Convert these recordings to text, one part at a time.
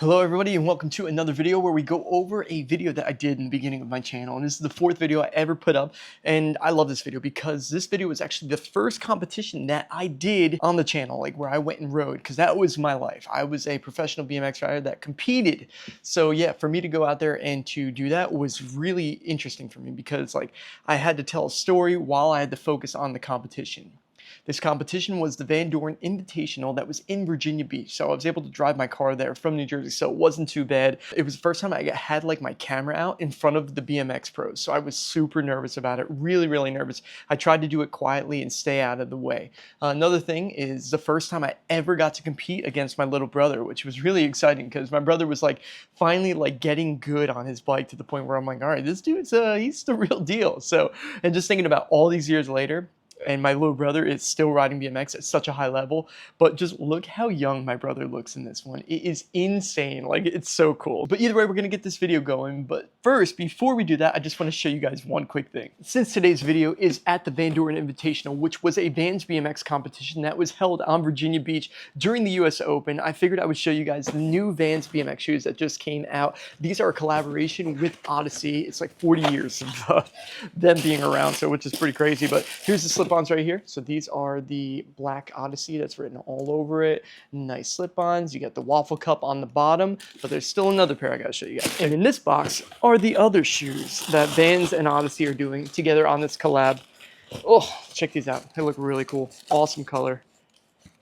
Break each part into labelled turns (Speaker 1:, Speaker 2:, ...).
Speaker 1: Hello everybody and welcome to another video where we go over a video that I did in the beginning of my channel, and this is the fourth video I ever put up. And I love this video because this video was actually the first competition that I did on the channel, like where I went and rode, because that was my life. I was a professional BMX rider that competed. So yeah, for me to go out there and to do that was really interesting for me because like I had to tell a story while I had to focus on the competition. This competition was the Van Doren Invitational that was in Virginia Beach. So I was able to drive my car there from New Jersey, so it wasn't too bad. It was the first time I had like my camera out in front of the BMX pros. So I was super nervous about it, really nervous. I tried to do it quietly and stay out of the way. Another thing is the first time I ever got to compete against my little brother, which was really exciting because my brother was like finally like getting good on his bike to the point where I'm like, all right, this dude's he's the real deal. So, and just thinking about all these years later, and my little brother is still riding BMX at such a high level, but just look how young my brother looks in this one. It is insane. Like, it's so cool. But either way, we're gonna get this video going. But first, before we do that, I just want to show you guys one quick thing. Since today's video is at the Van Doren Invitational, which was a Vans BMX competition that was held on Virginia Beach during the US Open, I figured I would show you guys the new Vans BMX shoes that just came out. These are a collaboration with Odyssey. It's like 40 years of them being around, so which is pretty crazy. But here's the slip-ons right here. So these are the black Odyssey that's written all over it. Nice slip-ons. You got the waffle cup on the bottom, but there's still another pair I gotta show you guys. And in this box are the other shoes that Vans and Odyssey are doing together on this collab. Oh, check these out. They look really cool. Awesome color.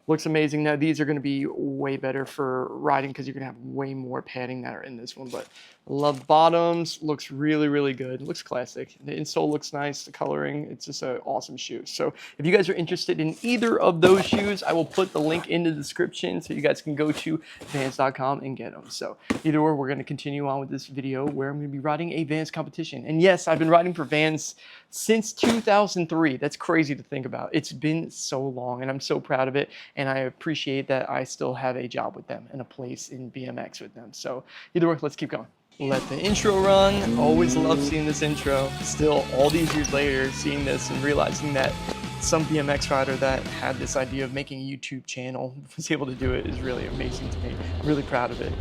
Speaker 1: Looks amazing. Now these are going to be way better for riding because you're going to have way more padding that are in this one. But I love the bottoms. Looks really good. Looks classic. The insole looks nice. The coloring. It's just an awesome shoe. So if you guys are interested in either of those shoes, I will put the link in the description so you guys can go to Vans.com and get them. So either way, we're going to continue on with this video where I'm going to be riding a Vans competition. And yes, I've been riding for Vans since 2003. That's crazy to think about. It's been so long and I'm so proud of it. And I appreciate that I still have a job with them and a place in BMX with them. So either way, let's keep going. Let the intro run. Always love seeing this intro. Still, all these years later, seeing this and realizing that some BMX rider that had this idea of making a YouTube channel was able to do it is really amazing to me. I'm really proud of it.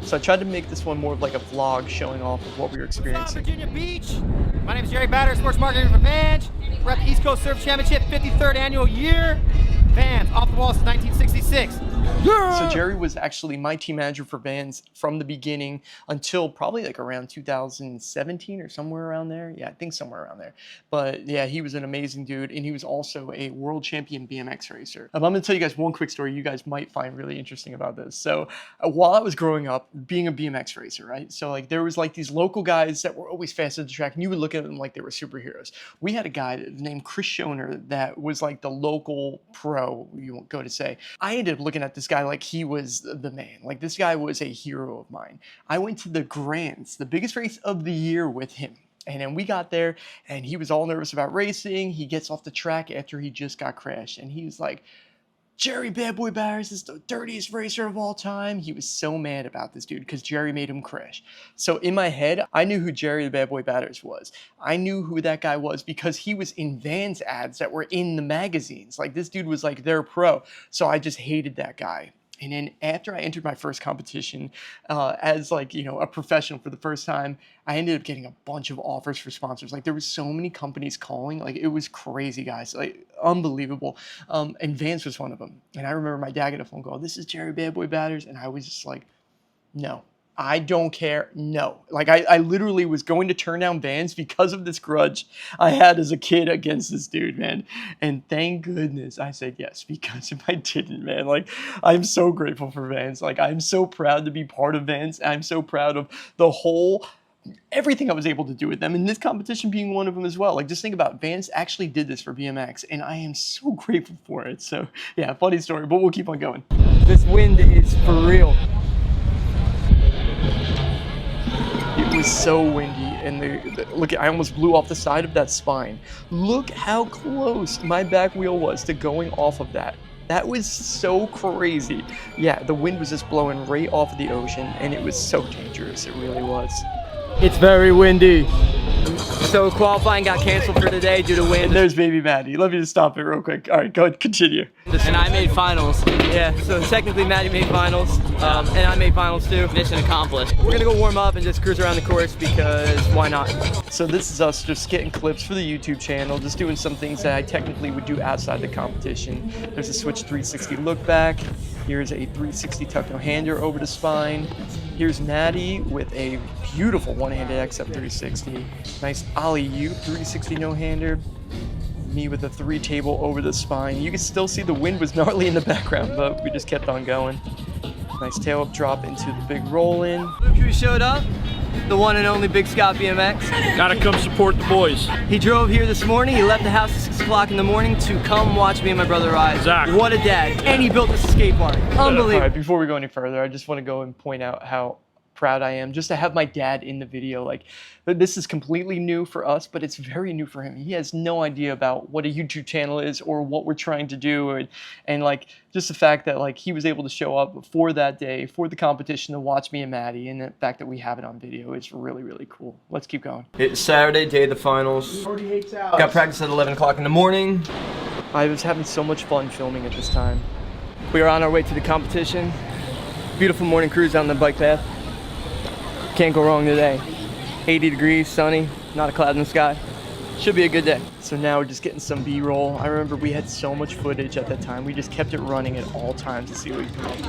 Speaker 1: So I tried to make this one more of like a vlog showing off of what we were experiencing.
Speaker 2: Virginia Beach. My name is Jerry Batter, sports marketing for Vans. We're at the East Coast Surf Championship, 53rd annual year. Vans, off the wall since 1966. Yeah!
Speaker 1: So Jerry was actually my team manager for Vans from the beginning until probably like around 2017 or somewhere around there. Yeah, I think somewhere around there. But yeah, he was an amazing dude, and he was also a world champion BMX racer. I'm going to tell you guys one quick story you guys might find really interesting about this. So while I was growing up, being a BMX racer, right? So like there was like these local guys that were always fast at the track, and you would look at them like they were superheroes. We had a guy named Chris Schoner that was like the local pro, you won't go to say. I ended up looking at this guy like he was the man. Like this guy was a hero of mine. I went to the Grands, the biggest race of the year with him. And then we got there and he was all nervous about racing. He gets off the track after he just got crashed. And he was like, Jerry Bad Boy Batters is the dirtiest racer of all time. He was so mad about this dude because Jerry made him crash. So in my head, I knew who Jerry the Bad Boy Batters was. I knew who that guy was because he was in Vans ads that were in the magazines. Like this dude was like their pro. So I just hated that guy. And then after I entered my first competition as like, you know, a professional for the first time, I ended up getting a bunch of offers for sponsors. Like there was so many companies calling, like it was crazy, guys, like unbelievable. And Vans was one of them. And I remember my dad got a phone call, this is Jerry Bad Boy Batters. And I was just like, no. I don't care. No. Like I literally was going to turn down Vans because of this grudge I had as a kid against this dude, man. And thank goodness I said yes, because if I didn't, man, like I'm so grateful for Vans. Like I'm so proud to be part of Vans. I'm so proud of the whole everything I was able to do with them, and this competition being one of them as well. Like just think about Vans actually did this for BMX, and I am so grateful for it. So yeah, funny story, but we'll keep on going. This wind is for real. It was so windy, and look, I almost blew off the side of that spine. Look how close my back wheel was to going off of that. That was so crazy. Yeah, the wind was just blowing right off of the ocean, and it was so dangerous. It really was. It's very windy.
Speaker 3: So qualifying got canceled for today due to wind.
Speaker 1: There's baby Maddie. Let me just stop it real quick. All right, go ahead, continue.
Speaker 3: And I made finals. Yeah, so technically Maddie made finals, and I made finals too. Mission accomplished. We're gonna go warm up and just cruise around the course because why not?
Speaker 1: So this is us just getting clips for the YouTube channel, just doing some things that I technically would do outside the competition. There's a switch 360 look back. Here's a 360 tuck no-hander over the spine. Here's Maddie with a beautiful one-handed XF 360. Nice alley-oop 360 no-hander. Me with a 3-table over the spine. You can still see the wind was gnarly in the background, but we just kept on going. Nice tail up drop into the big roll-in.
Speaker 3: Look who showed up. The one and only Big Scott BMX.
Speaker 4: Gotta come support the boys.
Speaker 3: He drove here this morning. He left the house at 6 o'clock in the morning to come watch me and my brother ride.
Speaker 4: Zach.
Speaker 3: What a dad. And he built us a skate park. Unbelievable.
Speaker 1: All right, before we go any further, I just want to go and point out how proud I am just to have my dad in the video. Like, this is completely new for us, but it's very new for him. He has no idea about what a YouTube channel is or what we're trying to do, and like just the fact that like he was able to show up for that day for the competition to watch me and Maddie, and the fact that we have it on video is really, really cool. Let's keep going.
Speaker 3: It's Saturday, day of the finals. Got practice at 11 o'clock in the morning.
Speaker 1: I was having so much fun filming at this time.
Speaker 3: We are on our way to the competition. Beautiful morning cruise down the bike path. Can't go wrong today. 80 degrees, sunny, not a cloud in the sky. Should be a good day.
Speaker 1: So now we're just getting some B-roll. I remember we had so much footage at that time. We just kept it running at all times to see what we could come up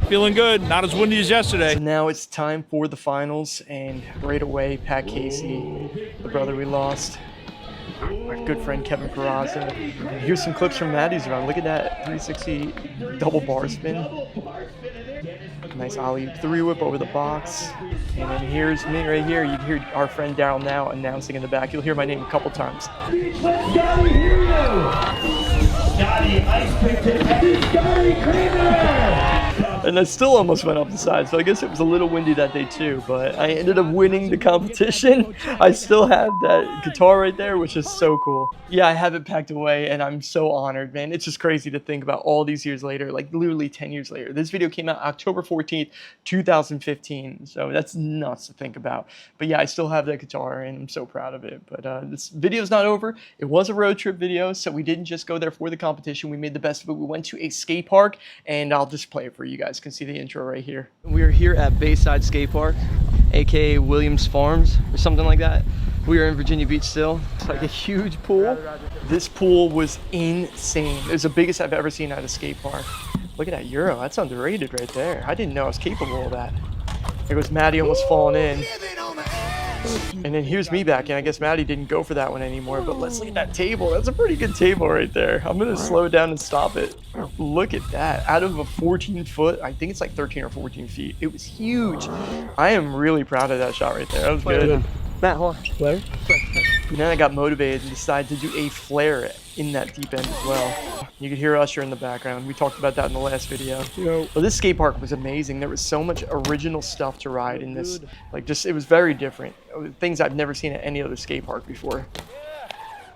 Speaker 1: with.
Speaker 4: Feeling good, not as windy as yesterday.
Speaker 1: So now it's time for the finals, and right away, Pat Casey, the brother we lost, our good friend Kevin Peraza. And here's some clips from Maddie's run. Look at that 360 double bar spin. Nice ollie 3-whip over the box. And then here's me right here. You can hear our friend Daryl now announcing in the back. You'll hear my name a couple times.
Speaker 5: Scotty, here you go. Scotty, ice pick to Scotty Cranmer.
Speaker 1: And I still almost went up the side, so I guess it was a little windy that day too, but I ended up winning the competition. I still have that guitar right there, which is so cool. Yeah, I have it packed away, and I'm so honored, man. It's just crazy to think about all these years later, like literally 10 years later. This video came out October 14th, 2015, so that's nuts to think about. But yeah, I still have that guitar, and I'm so proud of it. But this video's not over. It was a road trip video, so we didn't just go there for the competition. We made the best of it. We went to a skate park, and I'll just play it for you guys. Can see the intro right here.
Speaker 3: We are here at Bayside Skatepark, aka Williams Farms or something like that. We are in Virginia Beach still. It's like a huge pool.
Speaker 1: This pool was insane. It was the biggest I've ever seen at a skate park. Look at that Euro. That's underrated right there. I didn't know I was capable of that. There goes Maddie almost falling in. And then here's me back, and I guess Maddie didn't go for that one anymore, but let's look at that table. That's a pretty good table right there. I'm gonna slow it down and stop it. Look at that. Out of a 14-foot, I think it's like 13 or 14 feet. It was huge. I am really proud of that shot right there. That was good.
Speaker 3: Matt, hold on. Flare?
Speaker 1: And then I got motivated and decided to do a flare in that deep end as well. You could hear Usher in the background. We talked about that in the last video. But this skate park was amazing. There was so much original stuff to ride in this. Like, just, it was very different. Things I've never seen at any other skate park before.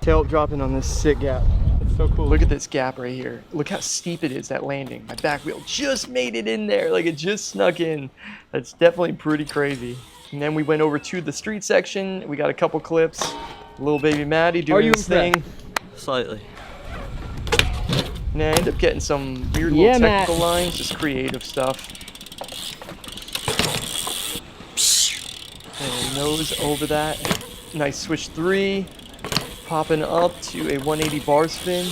Speaker 3: Tail dropping on this sick gap. It's so cool.
Speaker 1: Look at this gap right here. Look how steep it is, that landing. My back wheel just made it in there. Like, it just snuck in. That's definitely pretty crazy. And then we went over to the street section. We got a couple clips. Little baby Maddie doing his thing.
Speaker 3: Slightly.
Speaker 1: And I ended up getting some weird little technical lines, just creative stuff. And nose over that. Nice switch 3. Popping up to a 180 bar spin.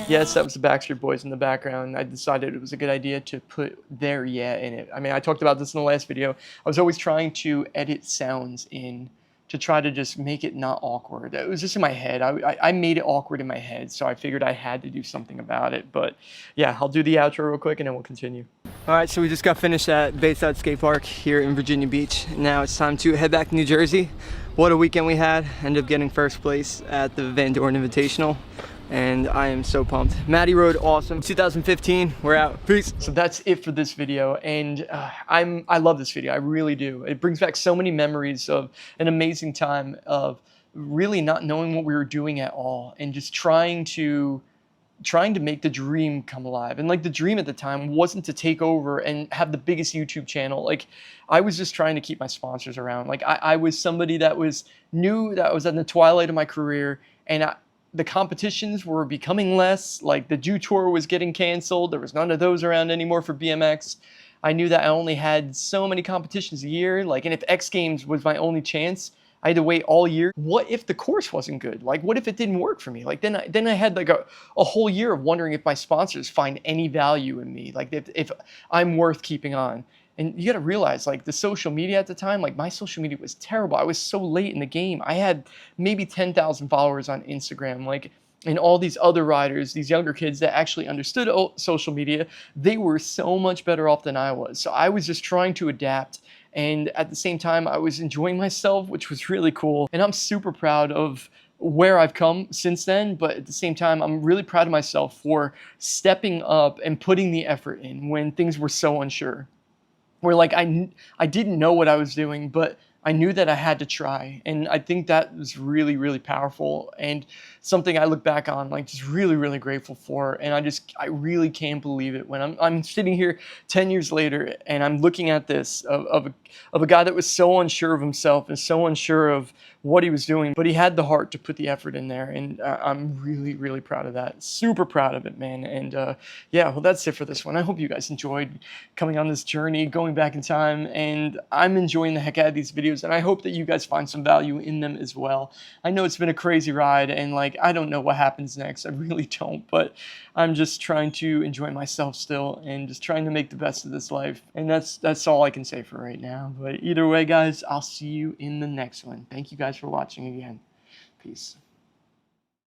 Speaker 1: Yes, that was the Backstreet Boys in the background. I decided it was a good idea to put their yeah in it. I mean, I talked about this in the last video. I was always trying to edit sounds in to try to just make it not awkward. It was just in my head. I made it awkward in my head, so I figured I had to do something about it. But yeah, I'll do the outro real quick and then we'll continue.
Speaker 3: All right, so we just got finished at Bayside Skate Park here in Virginia Beach. Now it's time to head back to New Jersey. What a weekend we had. Ended up getting first place at the Van Doren Invitational, and I am so pumped. Maddie rode awesome. 2015, we're out. Peace.
Speaker 1: So that's it for this video, and I love this video. I really do. It brings back so many memories of an amazing time of really not knowing what we were doing at all and just trying to trying to make the dream come alive. And like the dream at the time wasn't to take over and have the biggest YouTube channel. Like I was just trying to keep my sponsors around. Like I was somebody that knew that I was in the twilight of my career, and the competitions were becoming less. Like the Jew Tour was getting canceled. There was none of those around anymore for BMX. I knew that I only had so many competitions a year. Like, and if X Games was my only chance, I had to wait all year. What if the course wasn't good? Like, what if it didn't work for me? Like, then I had like a whole year of wondering if my sponsors find any value in me. Like, if I'm worth keeping on. And you got to realize, like, the social media at the time, like, my social media was terrible. I was so late in the game. I had maybe 10,000 followers on Instagram. Like, and all these other riders, these younger kids that actually understood social media, they were so much better off than I was. So I was just trying to adapt. And at the same time, I was enjoying myself, which was really cool. And I'm super proud of where I've come since then. But at the same time, I'm really proud of myself for stepping up and putting the effort in when things were so unsure. Where like I didn't know what I was doing, but I knew that I had to try. And I think that was really, really powerful and something I look back on like just really, really grateful for. And I really can't believe it when I'm sitting here 10 years later and I'm looking at this of a guy that was so unsure of himself and so unsure of what he was doing, but he had the heart to put the effort in there. And I'm really, really proud of that. Super proud of it, man. And yeah, well, that's it for this one. I hope you guys enjoyed coming on this journey, going back in time, and I'm enjoying the heck out of these videos, and I hope that you guys find some value in them as well. I know it's been a crazy ride, and like, I don't know what happens next. I really don't, but I'm just trying to enjoy myself still and just trying to make the best of this life. And that's all I can say for right now. But either way, guys, I'll see you in the next one. Thank you guys for watching again. Peace.